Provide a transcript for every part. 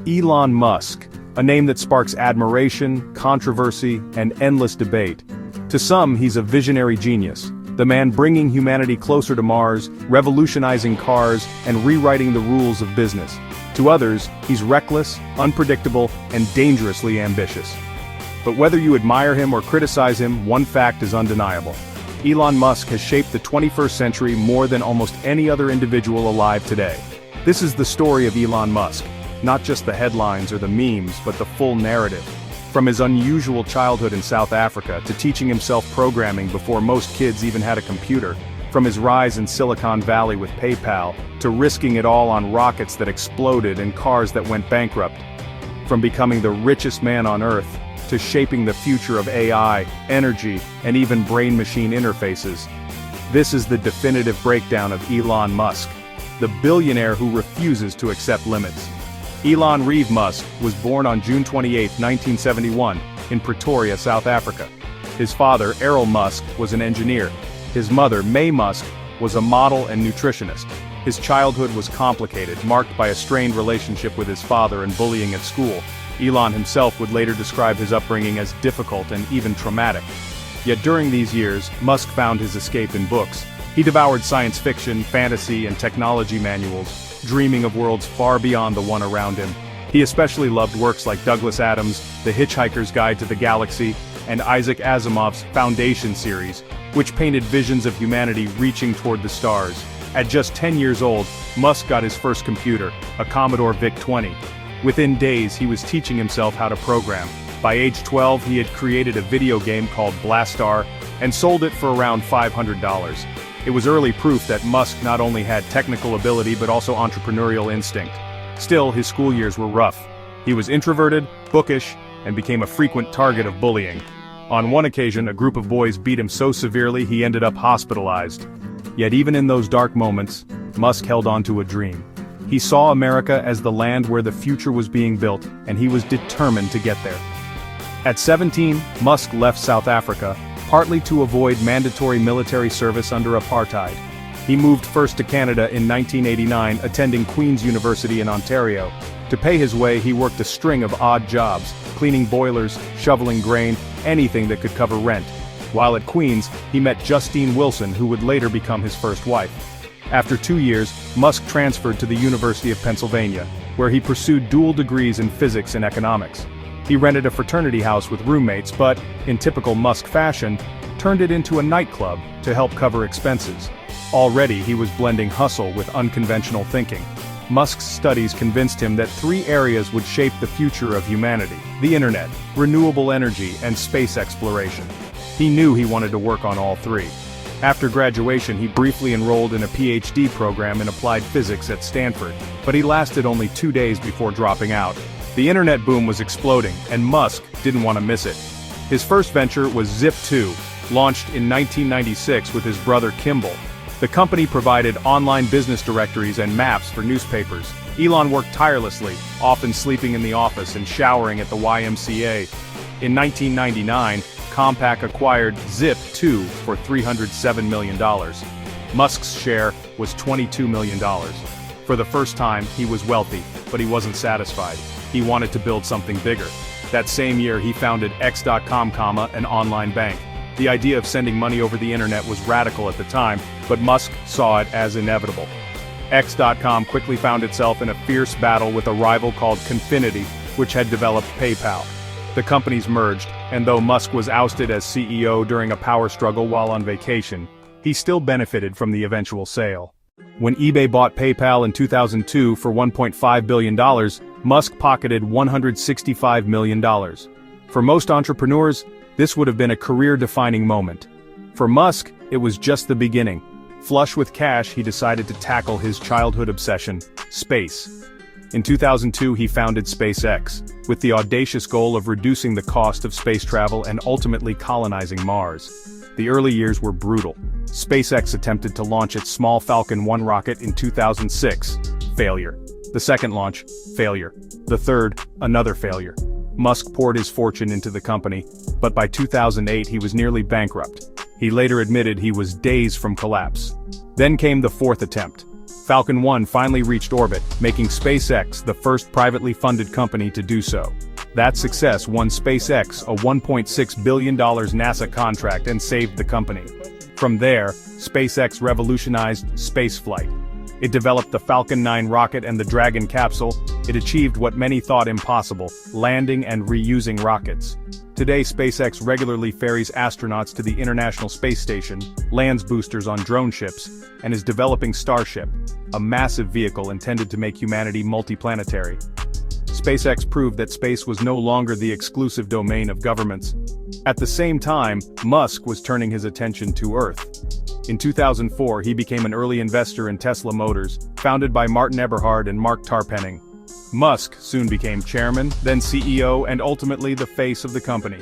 Elon Musk, a name that sparks admiration, controversy, and endless debate. To some, he's a visionary genius, the man bringing humanity closer to Mars, revolutionizing cars, and rewriting the rules of business. To others, he's reckless, unpredictable, and dangerously ambitious. But whether you admire him or criticize him, one fact is undeniable. Elon Musk has shaped the 21st century more than almost any other individual alive today. This is the story of Elon Musk, not just the headlines or the memes, but the full narrative. From his unusual childhood in South Africa to teaching himself programming before most kids even had a computer, from his rise in Silicon Valley with PayPal, to risking it all on rockets that exploded and cars that went bankrupt. From becoming the richest man on Earth, to shaping the future of AI, energy, and even brain-machine interfaces. This is the definitive breakdown of Elon Musk, the billionaire who refuses to accept limits. Elon Reeve Musk was born on June 28, 1971, in Pretoria, South Africa. His father, Errol Musk, was an engineer. His mother, May Musk, was a model and nutritionist. His childhood was complicated, marked by a strained relationship with his father and bullying at school. Elon himself would later describe his upbringing as difficult and even traumatic. Yet during these years, Musk found his escape in books. He devoured science fiction, fantasy, and technology manuals, dreaming of worlds far beyond the one around him. He especially loved works like Douglas Adams' The Hitchhiker's Guide to the Galaxy, and Isaac Asimov's Foundation series, which painted visions of humanity reaching toward the stars. At just 10 years old, Musk got his first computer, a Commodore VIC-20. Within days, he was teaching himself how to program. By age 12, he had created a video game called Blastar, and sold it for around $500. It was early proof that Musk not only had technical ability but also entrepreneurial instinct. Still, his school years were rough. He was introverted, bookish, and became a frequent target of bullying. On one occasion, a group of boys beat him so severely he ended up hospitalized. Yet even in those dark moments, Musk held on to a dream. He saw America as the land where the future was being built, and he was determined to get there. At 17, Musk left South Africa, partly to avoid mandatory military service under apartheid. He moved first to Canada in 1989, attending Queen's University in Ontario. To pay his way, he worked a string of odd jobs, cleaning boilers, shoveling grain, anything that could cover rent. While at Queen's, he met Justine Wilson, who would later become his first wife. After 2 years, Musk transferred to the University of Pennsylvania, where he pursued dual degrees in physics and economics. He rented a fraternity house with roommates but, in typical Musk fashion, turned it into a nightclub to help cover expenses. Already he was blending hustle with unconventional thinking. Musk's studies convinced him that 3 areas would shape the future of humanity: the internet, renewable energy, and space exploration. He knew he wanted to work on all 3. After graduation, he briefly enrolled in a PhD program in applied physics at Stanford, but he lasted only 2 days before dropping out. The internet boom was exploding, and Musk didn't want to miss it. His first venture was Zip2, launched in 1996 with his brother Kimball. The company provided online business directories and maps for newspapers. Elon worked tirelessly, often sleeping in the office and showering at the YMCA. In 1999, Compaq acquired Zip2 for $307 million. Musk's share was $22 million. For the first time, he was wealthy, but he wasn't satisfied. He wanted to build something bigger. That same year, he founded X.com, an online bank. The idea of sending money over the internet was radical at the time, but Musk saw it as inevitable. X.com quickly found itself in a fierce battle with a rival called Confinity, which had developed PayPal. The companies merged, and though Musk was ousted as CEO during a power struggle while on vacation, he still benefited from the eventual sale. When eBay bought PayPal in 2002 for $1.5 billion, Musk pocketed $165 million. For most entrepreneurs, this would have been a career-defining moment. For Musk, it was just the beginning. Flush with cash, he decided to tackle his childhood obsession: space. In 2002, he founded SpaceX, with the audacious goal of reducing the cost of space travel and ultimately colonizing Mars. The early years were brutal. SpaceX attempted to launch its small Falcon 1 rocket in 2006. Failure. The second launch, failure. The third, another failure. Musk poured his fortune into the company, but by 2008 he was nearly bankrupt. He later admitted he was days from collapse. Then came the fourth attempt. Falcon 1 finally reached orbit, making SpaceX the first privately funded company to do so. That success won SpaceX a $1.6 billion NASA contract and saved the company. From there, SpaceX revolutionized spaceflight. It developed the Falcon 9 rocket and the Dragon capsule. It achieved what many thought impossible, landing and reusing rockets. Today, SpaceX regularly ferries astronauts to the International Space Station, lands boosters on drone ships, and is developing Starship, a massive vehicle intended to make humanity multiplanetary. SpaceX proved that space was no longer the exclusive domain of governments. At the same time, Musk was turning his attention to Earth. In 2004, he became an early investor in Tesla Motors, founded by Martin Eberhard and Mark Tarpenning. Musk soon became chairman, then CEO, and ultimately the face of the company.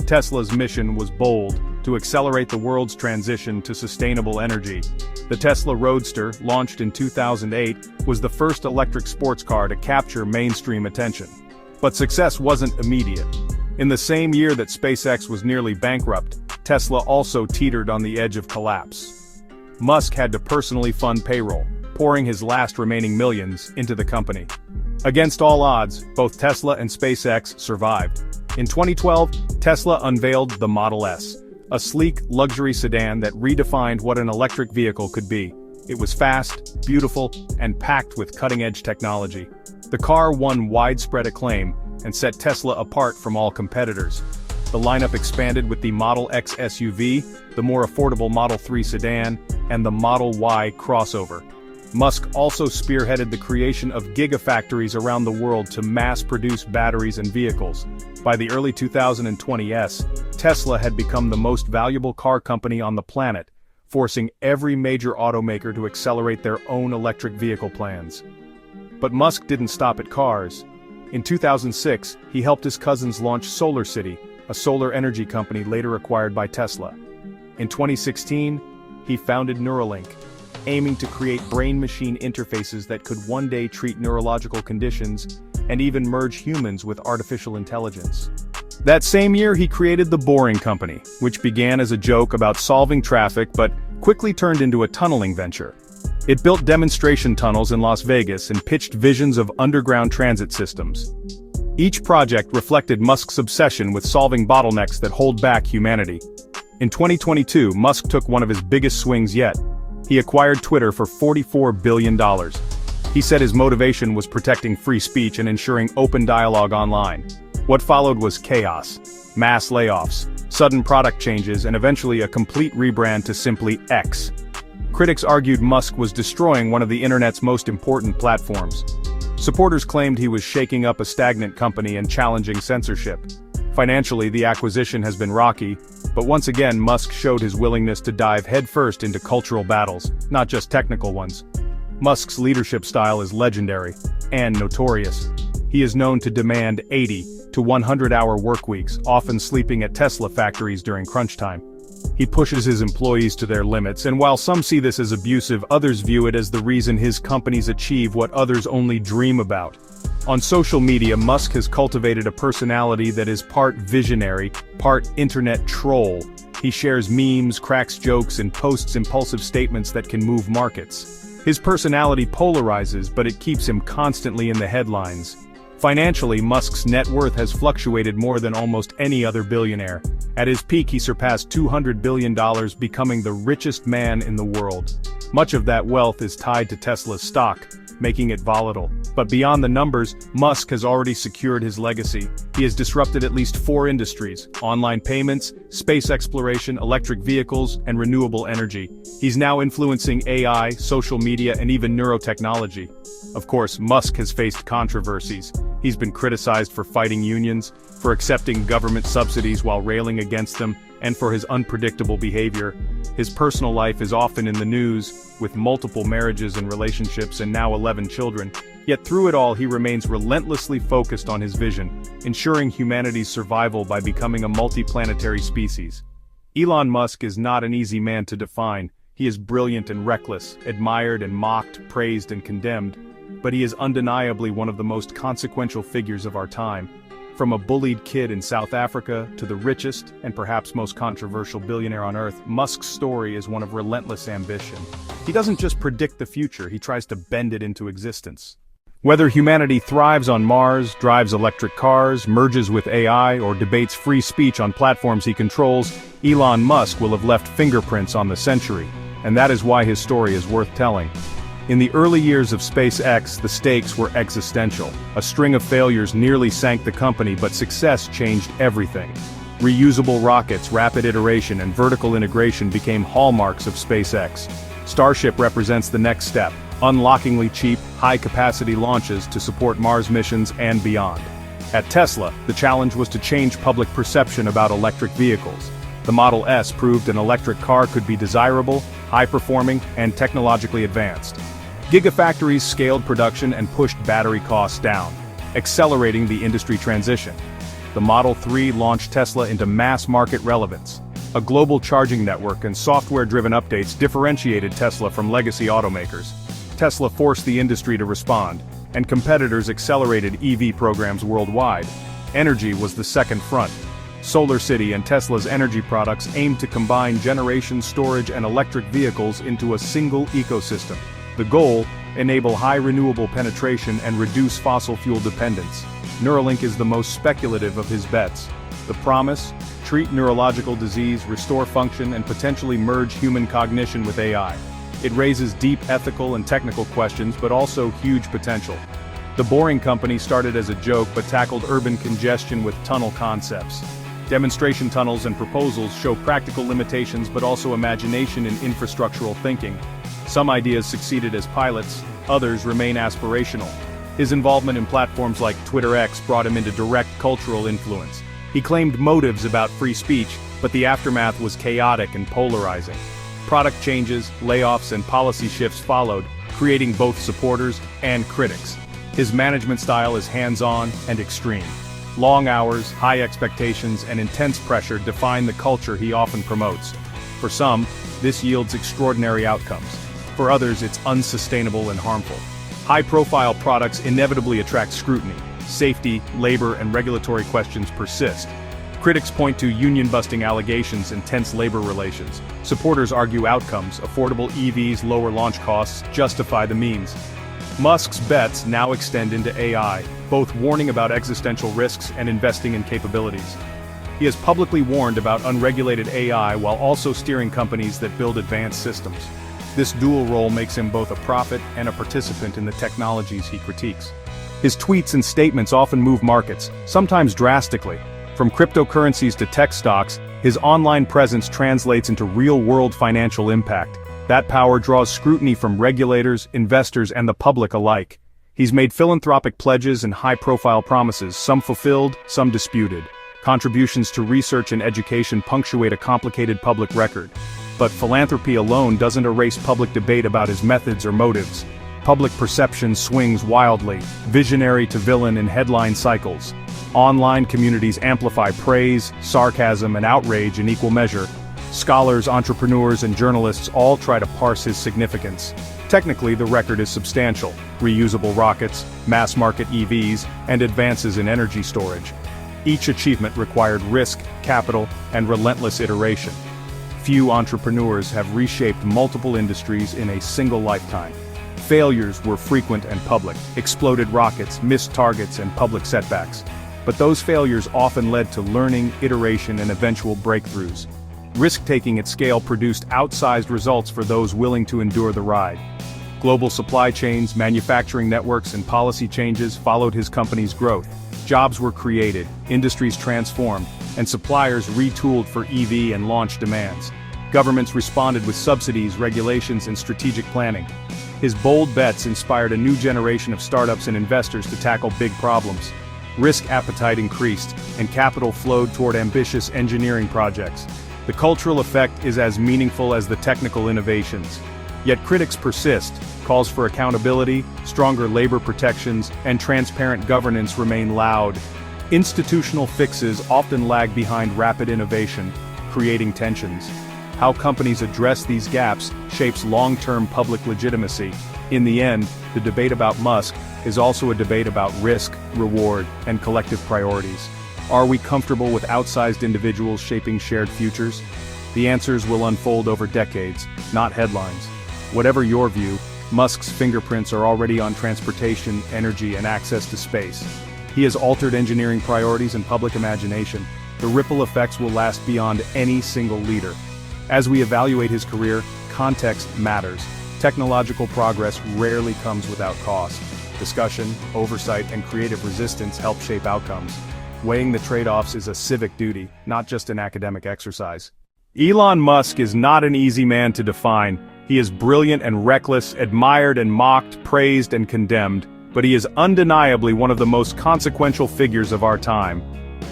Tesla's mission was bold: to accelerate the world's transition to sustainable energy. The Tesla Roadster, launched in 2008, was the first electric sports car to capture mainstream attention. But success wasn't immediate. In the same year that SpaceX was nearly bankrupt, Tesla also teetered on the edge of collapse. Musk had to personally fund payroll, pouring his last remaining millions into the company. Against all odds, both Tesla and SpaceX survived. In 2012, Tesla unveiled the Model S, a sleek, luxury sedan that redefined what an electric vehicle could be. It was fast, beautiful, and packed with cutting-edge technology. The car won widespread acclaim and set Tesla apart from all competitors. The lineup expanded with the Model X SUV, the more affordable Model 3 sedan, and the Model Y crossover. Musk also spearheaded the creation of Gigafactories around the world to mass-produce batteries and vehicles. By the early 2020s, Tesla had become the most valuable car company on the planet, forcing every major automaker to accelerate their own electric vehicle plans. But Musk didn't stop at cars. In 2006, he helped his cousins launch SolarCity, a solar energy company later acquired by Tesla. In 2016, he founded Neuralink, aiming to create brain-machine interfaces that could one day treat neurological conditions and even merge humans with artificial intelligence. That same year, he created The Boring Company, which began as a joke about solving traffic but quickly turned into a tunneling venture. It built demonstration tunnels in Las Vegas and pitched visions of underground transit systems. Each project reflected Musk's obsession with solving bottlenecks that hold back humanity. In 2022, Musk took one of his biggest swings yet. He acquired Twitter for $44 billion. He said his motivation was protecting free speech and ensuring open dialogue online. What followed was chaos, mass layoffs, sudden product changes, and eventually a complete rebrand to simply X. Critics argued Musk was destroying one of the internet's most important platforms. Supporters claimed he was shaking up a stagnant company and challenging censorship. Financially, the acquisition has been rocky, but once again Musk showed his willingness to dive headfirst into cultural battles, not just technical ones. Musk's leadership style is legendary and notorious. He is known to demand 80 to 100-hour workweeks, often sleeping at Tesla factories during crunch time. He pushes his employees to their limits, and while some see this as abusive, others view it as the reason his companies achieve what others only dream about. On social media, Musk has cultivated a personality that is part visionary, part internet troll. He shares memes, cracks jokes, and posts impulsive statements that can move markets. His personality polarizes, but it keeps him constantly in the headlines. Financially, Musk's net worth has fluctuated more than almost any other billionaire. At his peak, he surpassed $200 billion, becoming the richest man in the world. Much of that wealth is tied to Tesla's stock, making it volatile. But beyond the numbers, Musk has already secured his legacy. He has disrupted at least 4 industries: online payments, space exploration, electric vehicles, and renewable energy. He's now influencing AI, social media, and even neurotechnology. Of course, Musk has faced controversies. He's been criticized for fighting unions, for accepting government subsidies while railing against them, and for his unpredictable behavior. His personal life is often in the news, with multiple marriages and relationships and now 11 children. Yet through it all, he remains relentlessly focused on his vision, ensuring humanity's survival by becoming a multiplanetary species. Elon Musk is not an easy man to define. He is brilliant and reckless, admired and mocked, praised and condemned. But he is undeniably one of the most consequential figures of our time. From a bullied kid in South Africa to the richest and perhaps most controversial billionaire on Earth, Musk's story is one of relentless ambition. He doesn't just predict the future, he tries to bend it into existence. Whether humanity thrives on Mars, drives electric cars, merges with AI, or debates free speech on platforms he controls, Elon Musk will have left fingerprints on the century, and that is why his story is worth telling. In the early years of SpaceX, the stakes were existential. A string of failures nearly sank the company, but success changed everything. Reusable rockets, rapid iteration, and vertical integration became hallmarks of SpaceX. Starship represents the next step, unlockingly cheap, high-capacity launches to support Mars missions and beyond. At Tesla, the challenge was to change public perception about electric vehicles. The Model S proved an electric car could be desirable, high-performing, and technologically advanced. Gigafactories scaled production and pushed battery costs down, accelerating the industry transition. The Model 3 launched Tesla into mass market relevance. A global charging network and software-driven updates differentiated Tesla from legacy automakers. Tesla forced the industry to respond, and competitors accelerated EV programs worldwide. Energy was the second front. SolarCity and Tesla's energy products aimed to combine generation storage and electric vehicles into a single ecosystem. The goal: enable high renewable penetration and reduce fossil fuel dependence. Neuralink is the most speculative of his bets. The promise: treat neurological disease, restore function, and potentially merge human cognition with AI. It raises deep ethical and technical questions, but also huge potential. The Boring Company started as a joke but tackled urban congestion with tunnel concepts. Demonstration tunnels and proposals show practical limitations but also imagination in infrastructural thinking. Some ideas succeeded as pilots, others remain aspirational. His involvement in platforms like Twitter X brought him into direct cultural influence. He claimed motives about free speech, but the aftermath was chaotic and polarizing. Product changes, layoffs, and policy shifts followed, creating both supporters and critics. His management style is hands-on and extreme. Long hours, high expectations, and intense pressure define the culture he often promotes. For some, this yields extraordinary outcomes. For others, it's unsustainable and harmful. High-profile products inevitably attract scrutiny. Safety, labor, and regulatory questions persist. Critics point to union-busting allegations and tense labor relations. Supporters argue outcomes: affordable EVs, lower launch costs, justify the means. Musk's bets now extend into AI, both warning about existential risks and investing in capabilities. He has publicly warned about unregulated AI while also steering companies that build advanced systems. This dual role makes him both a prophet and a participant in the technologies he critiques. His tweets and statements often move markets, sometimes drastically. From cryptocurrencies to tech stocks, his online presence translates into real-world financial impact. That power draws scrutiny from regulators, investors, and the public alike. He's made philanthropic pledges and high-profile promises, some fulfilled, some disputed. Contributions to research and education punctuate a complicated public record. But philanthropy alone doesn't erase public debate about his methods or motives. Public perception swings wildly, visionary to villain in headline cycles. Online communities amplify praise, sarcasm, and outrage in equal measure. Scholars, entrepreneurs, and journalists all try to parse his significance. Technically, the record is substantial: reusable rockets, mass-market EVs, and advances in energy storage. Each achievement required risk, capital, and relentless iteration. Few entrepreneurs have reshaped multiple industries in a single lifetime. Failures were frequent and public: exploded rockets, missed targets, and public setbacks. But those failures often led to learning, iteration, and eventual breakthroughs. Risk-taking at scale produced outsized results for those willing to endure the ride. Global supply chains, manufacturing networks, and policy changes followed his company's growth. Jobs were created, industries transformed, and suppliers retooled for EV and launch demands. Governments responded with subsidies, regulations, and strategic planning. His bold bets inspired a new generation of startups and investors to tackle big problems. Risk appetite increased, and capital flowed toward ambitious engineering projects. The cultural effect is as meaningful as the technical innovations. Yet critics persist. Calls for accountability, stronger labor protections, and transparent governance remain loud. Institutional fixes often lag behind rapid innovation, creating tensions. How companies address these gaps shapes long-term public legitimacy. In the end, the debate about Musk is also a debate about risk, reward, and collective priorities. Are we comfortable with outsized individuals shaping shared futures? The answers will unfold over decades, not headlines. Whatever your view, Musk's fingerprints are already on transportation, energy, and access to space. He has altered engineering priorities and public imagination. The ripple effects will last beyond any single leader. As we evaluate his career, context matters. Technological progress rarely comes without cost. Discussion, oversight, and creative resistance help shape outcomes. Weighing the trade-offs is a civic duty, not just an academic exercise. Elon Musk is not an easy man to define. He is brilliant and reckless, admired and mocked, praised and condemned, but he is undeniably one of the most consequential figures of our time.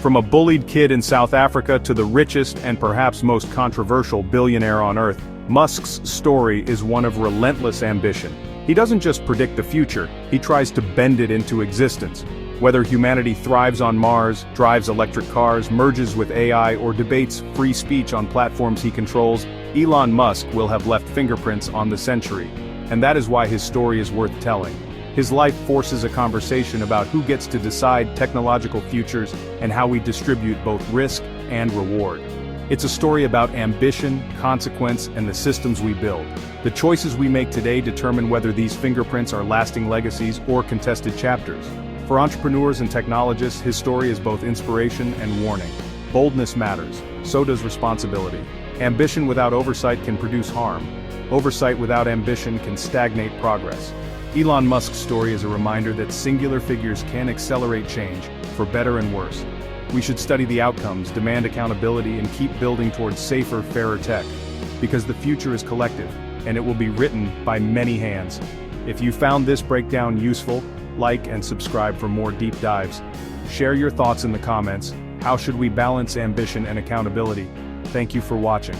From a bullied kid in South Africa to the richest and perhaps most controversial billionaire on Earth, Musk's story is one of relentless ambition. He doesn't just predict the future, he tries to bend it into existence. Whether humanity thrives on Mars, drives electric cars, merges with AI, or debates free speech on platforms he controls, Elon Musk will have left fingerprints on the century. And that is why his story is worth telling. His life forces a conversation about who gets to decide technological futures and how we distribute both risk and reward. It's a story about ambition, consequence, and the systems we build. The choices we make today determine whether these fingerprints are lasting legacies or contested chapters. For entrepreneurs and technologists, his story is both inspiration and warning. Boldness matters, so does responsibility. Ambition without oversight can produce harm. Oversight without ambition can stagnate progress. Elon Musk's story is a reminder that singular figures can accelerate change, for better and worse. We should study the outcomes, demand accountability, and keep building towards safer, fairer tech. Because the future is collective, and it will be written by many hands. If you found this breakdown useful, like and subscribe for more deep dives. Share your thoughts in the comments. How should we balance ambition and accountability? Thank you for watching.